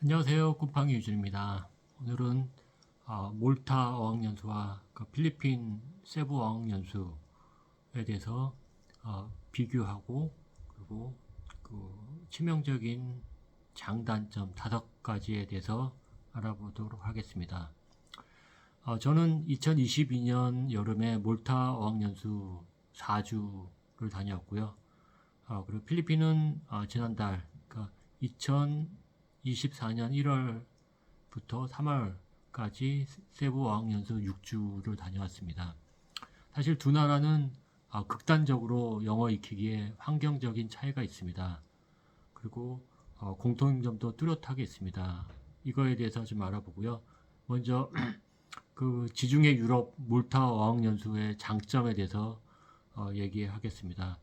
안녕하세요. 꿈팡이 유준입니다. 오늘은 몰타 어학연수와 필리핀 세부 어학연수에 대해서 비교하고 그리고 치명적인 장단점 5가지에 대해서 알아보도록 하겠습니다. 저는 2022년 여름에 몰타 어학연수 4주를 다녀왔고요. 그리고 필리핀은 지난달 2024년 1월부터 3월까지 세부 어학연수 6주를 다녀왔습니다. 사실 두 나라는 극단적으로 영어 익히기에 환경적인 차이가 있습니다. 그리고 공통점도 뚜렷하게 있습니다. 이거에 대해서 좀 알아보고요. 먼저 지중해 유럽 몰타 어학연수의 장점에 대해서 얘기하겠습니다.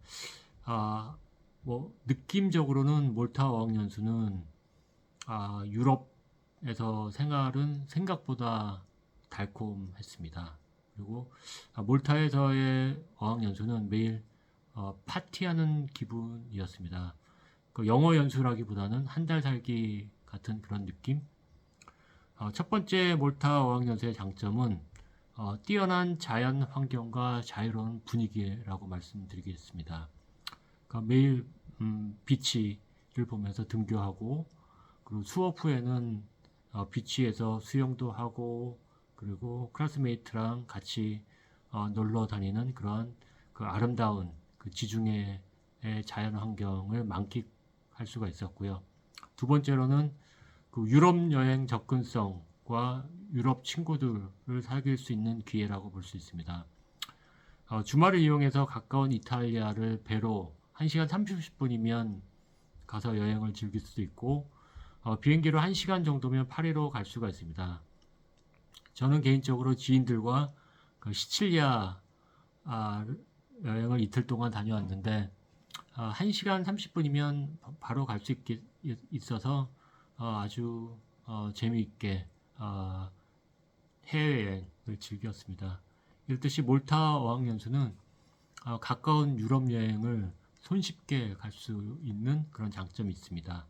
느낌적으로는 몰타 어학연수는 유럽에서 생활은 생각보다 달콤했습니다. 그리고 몰타에서의 어학연수는 매일 파티하는 기분이었습니다. 영어 연수라기보다는 한 달 살기 같은 그런 느낌. 첫 번째 몰타 어학연수의 장점은 뛰어난 자연 환경과 자유로운 분위기라고 말씀드리겠습니다. 매일 비치를 보면서 등교하고 그리고 수업 후에는 비치에서 수영도 하고 그리고 클래스메이트랑 같이 놀러 다니는 그런 아름다운 지중해의 자연 환경을 만끽할 수가 있었고요. 두 번째로는 유럽 여행 접근성과 유럽 친구들을 사귈 수 있는 기회라고 볼 수 있습니다. 주말을 이용해서 가까운 이탈리아를 배로 1시간 30분이면 가서 여행을 즐길 수도 있고 비행기로 1시간 정도면 파리로 갈 수가 있습니다. 저는 개인적으로 지인들과 시칠리아 여행을 이틀 동안 다녀왔는데 1시간 30분이면 바로 갈 수 있어서 아주 재미있게 해외여행을 즐겼습니다. 이렇듯이 몰타 어학연수는 가까운 유럽 여행을 손쉽게 갈 수 있는 그런 장점이 있습니다.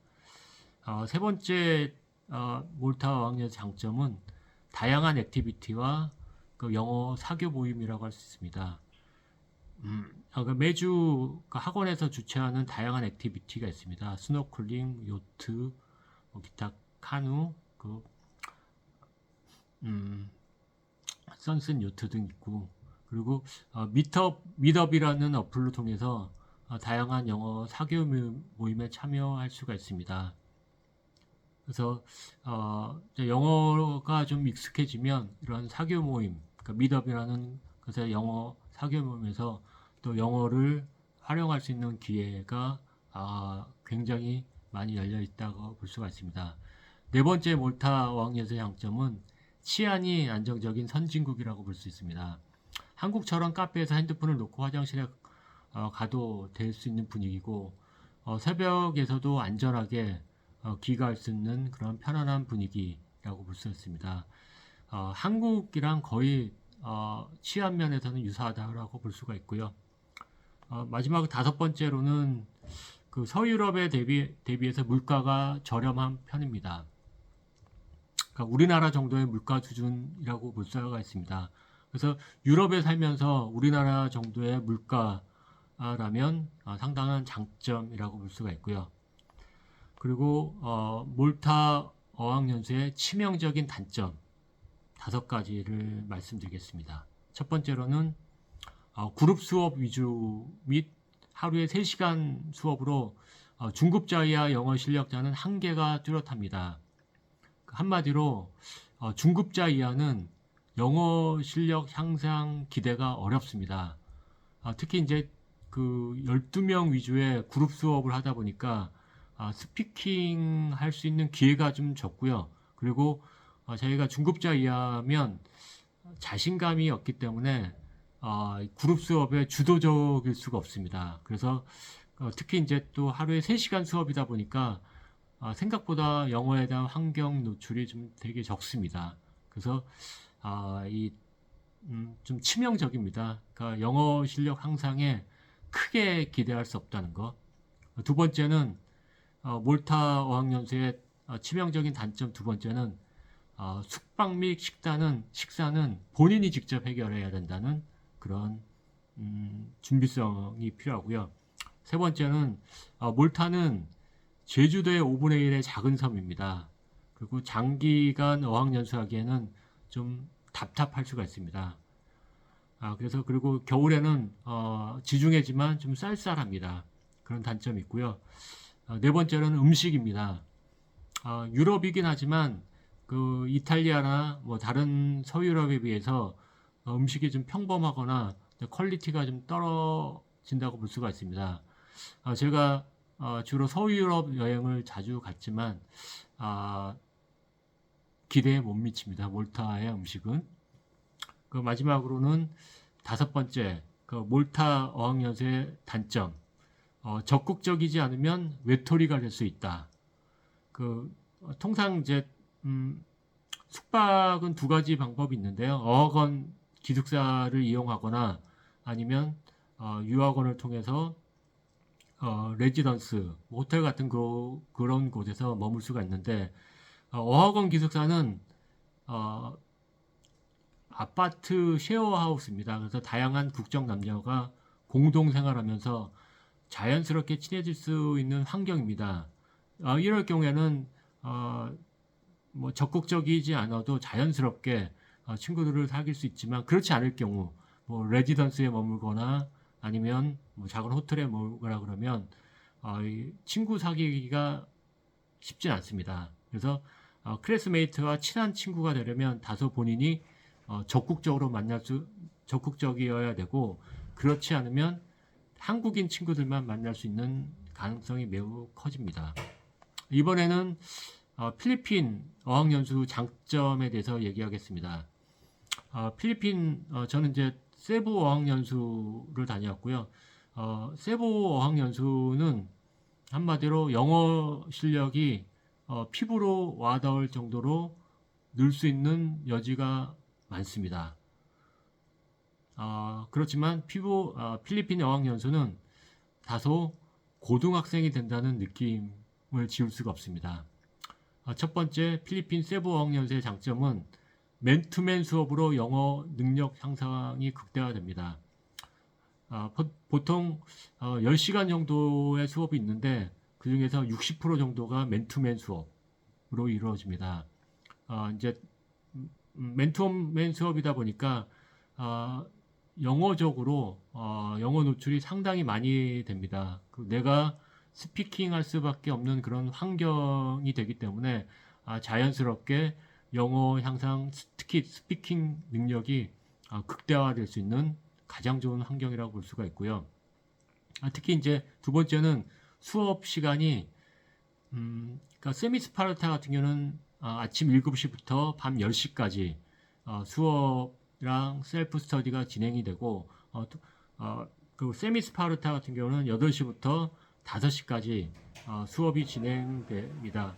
세 번째 몰타 어학연수 장점은 다양한 액티비티와 영어 사교 모임이라고 할 수 있습니다. 매주 학원에서 주최하는 다양한 액티비티가 있습니다. 스노클링, 요트, 기타 카누, 선슨 요트 등 있고 그리고 미덥이라는 어플을 통해서 다양한 영어 사교 모임에 참여할 수가 있습니다. 그래서 영어가 좀 익숙해지면 이런 사교 모임, 미덥이라는 것의 영어 사교 모임에서 또 영어를 활용할 수 있는 기회가 굉장히 많이 열려 있다고 볼 수가 있습니다. 네 번째 몰타 어학연수의 장점은 치안이 안정적인 선진국이라고 볼 수 있습니다. 한국처럼 카페에서 핸드폰을 놓고 화장실에 가도 될 수 있는 분위기고 새벽에서도 안전하게 귀가할 수 있는 그런 편안한 분위기라고 볼 수 있습니다. 한국이랑 거의 치안 면에서는 유사하다고 볼 수가 있고요. 마지막 5번째로는 서유럽에 대비해서 물가가 저렴한 편입니다. 우리나라 정도의 물가 수준이라고 볼 수가 있습니다. 그래서 유럽에 살면서 우리나라 정도의 물가라면 상당한 장점이라고 볼 수가 있고요. 그리고 몰타 어학연수의 치명적인 단점 5가지를 말씀드리겠습니다. 첫 번째로는 그룹 수업 위주 및 하루에 3시간 수업으로 중급자 이하 영어 실력자는 한계가 뚜렷합니다. 한마디로 중급자 이하는 영어 실력 향상 기대가 어렵습니다. 특히 이제 12명 위주의 그룹 수업을 하다 보니까 스피킹 할 수 있는 기회가 좀 적고요. 그리고 저희가 중급자 이하면 자신감이 없기 때문에 그룹 수업에 주도적일 수가 없습니다. 그래서 특히 이제 또 하루에 3시간 수업이다 보니까 생각보다 영어에 대한 환경 노출이 좀 되게 적습니다. 그래서 좀 치명적입니다. 그러니까 영어 실력 향상에 크게 기대할 수 없다는 것. 두 번째는 몰타 어학연수의 치명적인 단점 두 번째는 숙박 및 식사는 본인이 직접 해결해야 된다는 그런 준비성이 필요하고요. 세 번째는 몰타는 제주도의 5분의 1의 작은 섬입니다. 그리고 장기간 어학연수하기에는 좀 답답할 수가 있습니다. 그래서 그리고 겨울에는 지중해지만 좀 쌀쌀합니다. 그런 단점이 있고요. 네 번째는 음식입니다. 유럽이긴 하지만 그 이탈리아나 뭐 다른 서유럽에 비해서 음식이 좀 평범하거나 퀄리티가 좀 떨어진다고 볼 수가 있습니다. 제가 주로 서유럽 여행을 자주 갔지만 기대에 못 미칩니다. 몰타의 음식은. 그 마지막으로는 다섯 번째, 그 몰타 어학연수의 단점. 적극적이지 않으면 외톨이가 될 수 있다. 통상 이제 숙박은 두 가지 방법이 있는데요. 어학원 기숙사를 이용하거나 아니면 유학원을 통해서 레지던스, 호텔 같은 그런 곳에서 머물 수가 있는데 어학원 기숙사는 아파트 쉐어하우스입니다. 그래서 다양한 국적 남녀가 공동 생활하면서 자연스럽게 친해질 수 있는 환경입니다. 이럴 경우에는 뭐 적극적이지 않아도 자연스럽게 친구들을 사귈 수 있지만 그렇지 않을 경우 뭐 레지던스에 머물거나 아니면 뭐 작은 호텔에 머물거나 그러면 친구 사귀기가 쉽진 않습니다. 그래서 클래스메이트와 친한 친구가 되려면 다소 본인이 적극적이어야 되고 그렇지 않으면 한국인 친구들만 만날 수 있는 가능성이 매우 커집니다. 이번에는 필리핀 어학연수 장점에 대해서 얘기하겠습니다. 필리핀 저는 이제 세부 어학연수를 다녔고요. 세부 어학연수는 한마디로 영어 실력이 피부로 와닿을 정도로 늘 수 있는 여지가 많습니다. 그렇지만 필리핀 어학연수는 다소 고등학생이 된다는 느낌을 지울 수가 없습니다. 첫 번째, 필리핀 세부 어학연수의 장점은 맨투맨 수업으로 영어 능력 향상이 극대화됩니다. 보통 10시간 정도의 수업이 있는데 그 중에서 60% 정도가 맨투맨 수업으로 이루어집니다. 이제 맨투맨 수업이다 보니까 영어적으로 영어 노출이 상당히 많이 됩니다. 내가 스피킹할 수밖에 없는 그런 환경이 되기 때문에 자연스럽게 영어 향상, 특히 스피킹 능력이 극대화될 수 있는 가장 좋은 환경이라고 볼 수가 있고요. 특히 이제 두 번째는 수업 시간이 그러니까 세미스파르타 같은 경우는 아침 7시부터 밤 10시까지 수업이랑 셀프 스터디가 진행이 되고 그 세미스파르타 같은 경우는 8시부터 5시까지 수업이 진행됩니다.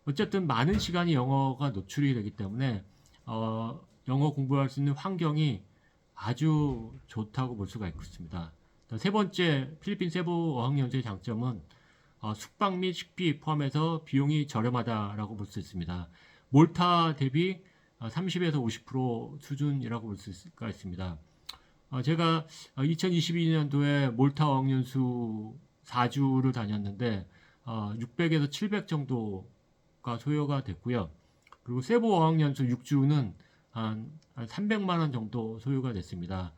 어쨌든 많은 시간이 영어가 노출이 되기 때문에 영어 공부할 수 있는 환경이 아주 좋다고 볼 수가 있습니다. 세 번째, 필리핀 세부 어학연수의 장점은 숙박 및 식비 포함해서 비용이 저렴하다라고 볼 수 있습니다. 몰타 대비 30에서 50% 수준이라고 볼 수가 있습니다. 제가 2022년도에 몰타 어학연수 4주를 다녔는데 600에서 700 정도가 소요가 됐고요. 그리고 세부 어학연수 6주는 한 300만 원 정도 소요가 됐습니다.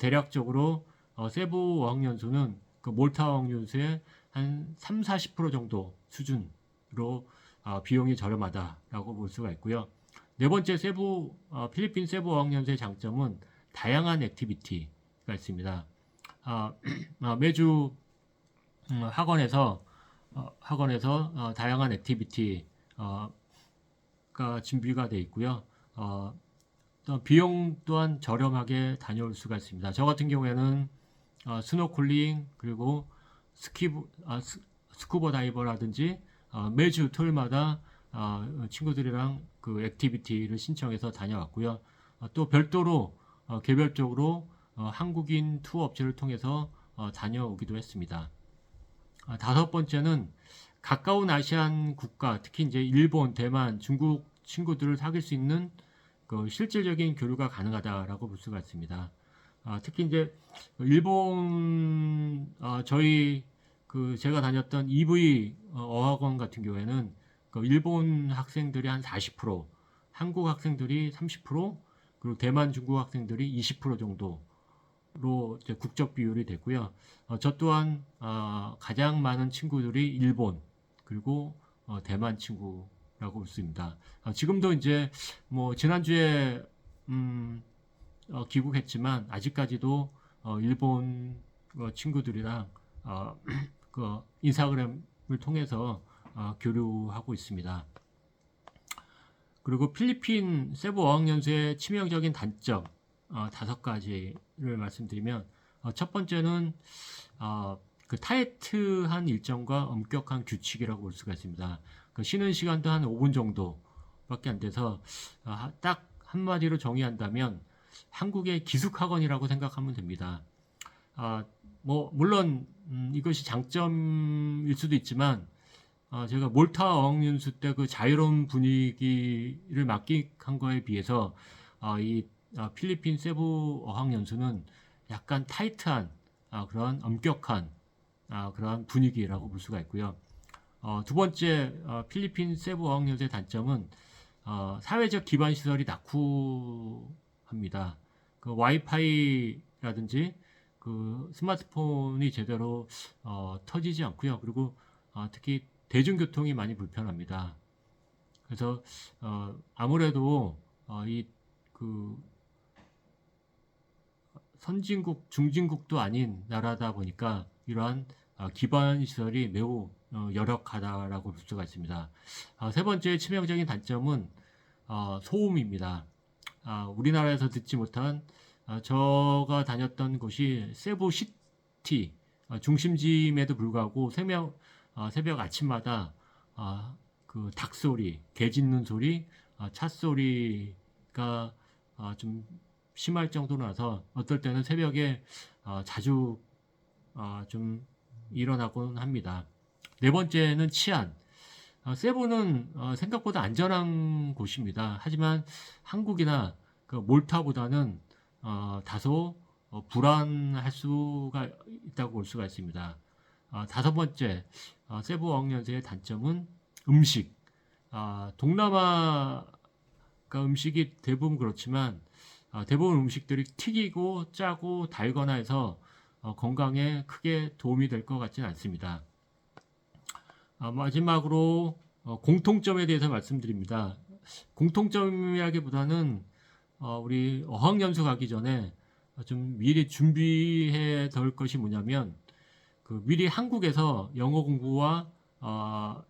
대략적으로 세부 어학연수는 그 몰타 어학연수의 한 30-40% 정도 수준으로 비용이 저렴하다라고 볼 수가 있고요. 네 번째 필리핀 세부 어학연수의 장점은 다양한 액티비티가 있습니다. 매주 학원에서 다양한 액티비티가 준비가 되어 있고요. 비용 또한 저렴하게 다녀올 수가 있습니다. 저 같은 경우에는 스노클링 그리고 스쿠버 다이버라든지 매주 토요일마다 친구들이랑 그 액티비티를 신청해서 다녀왔고요. 또 별도로 개별적으로 한국인 투어 업체를 통해서 다녀오기도 했습니다. 다섯 번째는 가까운 아시안 국가, 특히 이제 일본, 대만, 중국 친구들을 사귈 수 있는 그 실질적인 교류가 가능하다라고 볼 수가 있습니다. 특히 이제 일본 저희 그 제가 다녔던 EV 어학원 같은 경우에는 그 일본 학생들이 한 40%, 한국 학생들이 30%, 그리고 대만, 중국 학생들이 20% 정도로 이제 국적 비율이 됐고요. 저 또한 가장 많은 친구들이 일본 그리고 대만 친구라고 볼 수 있습니다. 지금도 이제 뭐 지난주에 귀국했지만 아직까지도 일본 친구들이랑 그 인스타그램을 통해서 교류하고 있습니다. 그리고 필리핀 세부 어학연수의 치명적인 단점 5가지를 말씀드리면 첫 번째는 그 타이트한 일정과 엄격한 규칙이라고 볼 수가 있습니다. 그 쉬는 시간도 한 5분 정도밖에 안 돼서 딱 한마디로 정의한다면 한국의 기숙학원이라고 생각하면 됩니다. 뭐 물론 이것이 장점일 수도 있지만 제가 몰타 어학연수 때 그 자유로운 분위기를 만끽한 거에 비해서 이 필리핀 세부 어학연수는 약간 타이트한 그런 엄격한 그런 분위기라고 볼 수가 있고요. 두 번째 필리핀 세부 어학연수의 단점은 사회적 기반 시설이 낙후합니다. 그 와이파이라든지 그 스마트폰이 제대로 터지지 않고요. 그리고 특히 대중교통이 많이 불편합니다. 그래서 아무래도 이 그 선진국, 중진국도 아닌 나라다 보니까 이러한 기반 시설이 매우 열악하다라고 볼 수가 있습니다. 세 번째 치명적인 단점은 소음입니다. 우리나라에서 듣지 못한 저가 다녔던 곳이 세부시티 중심지임에도 불구하고 새벽 아침마다 그 닭소리, 개 짖는 소리, 차 소리가 좀 심할 정도라서 어떨 때는 새벽에 자주 좀 일어나곤 합니다. 네 번째는 치안. 세부는 생각보다 안전한 곳입니다. 하지만 한국이나 그 몰타보다는 다소 불안할 수가 있다고 볼 수가 있습니다. 다섯 번째 세부 어학연수의 단점은 음식. 동남아가 음식이 대부분 그렇지만 대부분 음식들이 튀기고 짜고 달거나 해서 건강에 크게 도움이 될 것 같지는 않습니다. 마지막으로 공통점에 대해서 말씀드립니다. 공통점이라기보다는 우리 어학연수 가기 전에 좀 미리 준비해 둘 것이 뭐냐면 그 미리 한국에서 영어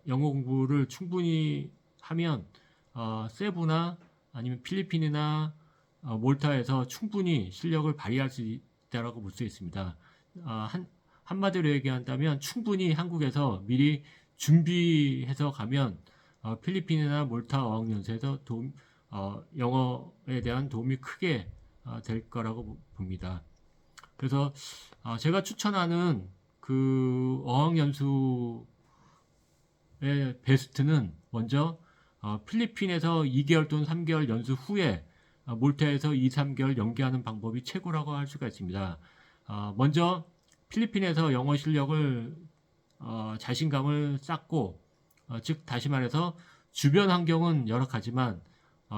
공부를 충분히 하면 세부나 아니면 필리핀이나 몰타에서 충분히 실력을 발휘할 수 있다고 볼 수 있습니다. 한마디로 얘기한다면 충분히 한국에서 미리 준비해서 가면 필리핀이나 몰타 어학연수에서 영어에 대한 도움이 크게 될 거라고 봅니다. 그래서 제가 추천하는 그 어학연수의 베스트는 먼저 필리핀에서 2개월 또는 3개월 연수 후에 몰타에서 2, 3개월 연기하는 방법이 최고라고 할 수가 있습니다. 먼저 필리핀에서 영어 실력을 자신감을 쌓고 즉 다시 말해서 주변 환경은 열악하지만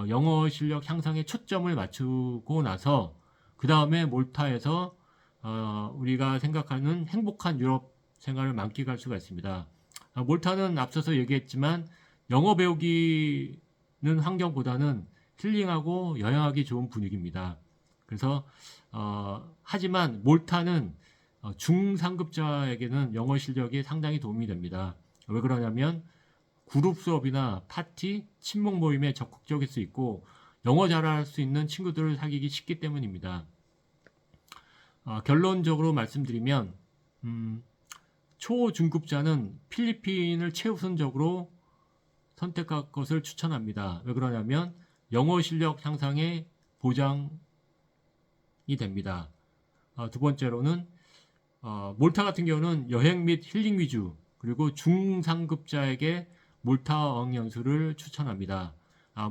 영어 실력 향상에 초점을 맞추고 나서 그 다음에 몰타에서 우리가 생각하는 행복한 유럽 생활을 만끽할 수가 있습니다. 몰타는 앞서서 얘기했지만 영어 배우기는 환경보다는 힐링하고 여행하기 좋은 분위기입니다. 그래서 하지만 몰타는 중상급자에게는 영어 실력이 상당히 도움이 됩니다. 왜 그러냐면 그룹 수업이나 파티, 친목 모임에 적극적일 수 있고 영어 잘할 수 있는 친구들을 사귀기 쉽기 때문입니다. 결론적으로 말씀드리면 초중급자는 필리핀을 최우선적으로 선택할 것을 추천합니다. 왜 그러냐면 영어 실력 향상에 보장이 됩니다. 두 번째로는 몰타 같은 경우는 여행 및 힐링 위주 그리고 중상급자에게 몰타 어학연수를 추천합니다.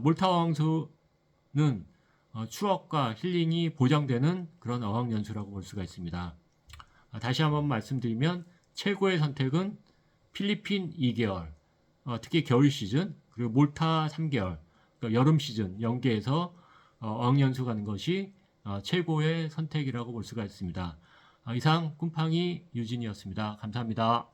몰타 어학연수는 추억과 힐링이 보장되는 그런 어학연수라고 볼 수가 있습니다. 다시 한번 말씀드리면 최고의 선택은 필리핀 2개월, 특히 겨울 시즌, 그리고 몰타 3개월, 그러니까 여름 시즌 연계해서 어학연수 가는 것이 최고의 선택이라고 볼 수가 있습니다. 이상 꿈팡이 유진이었습니다. 감사합니다.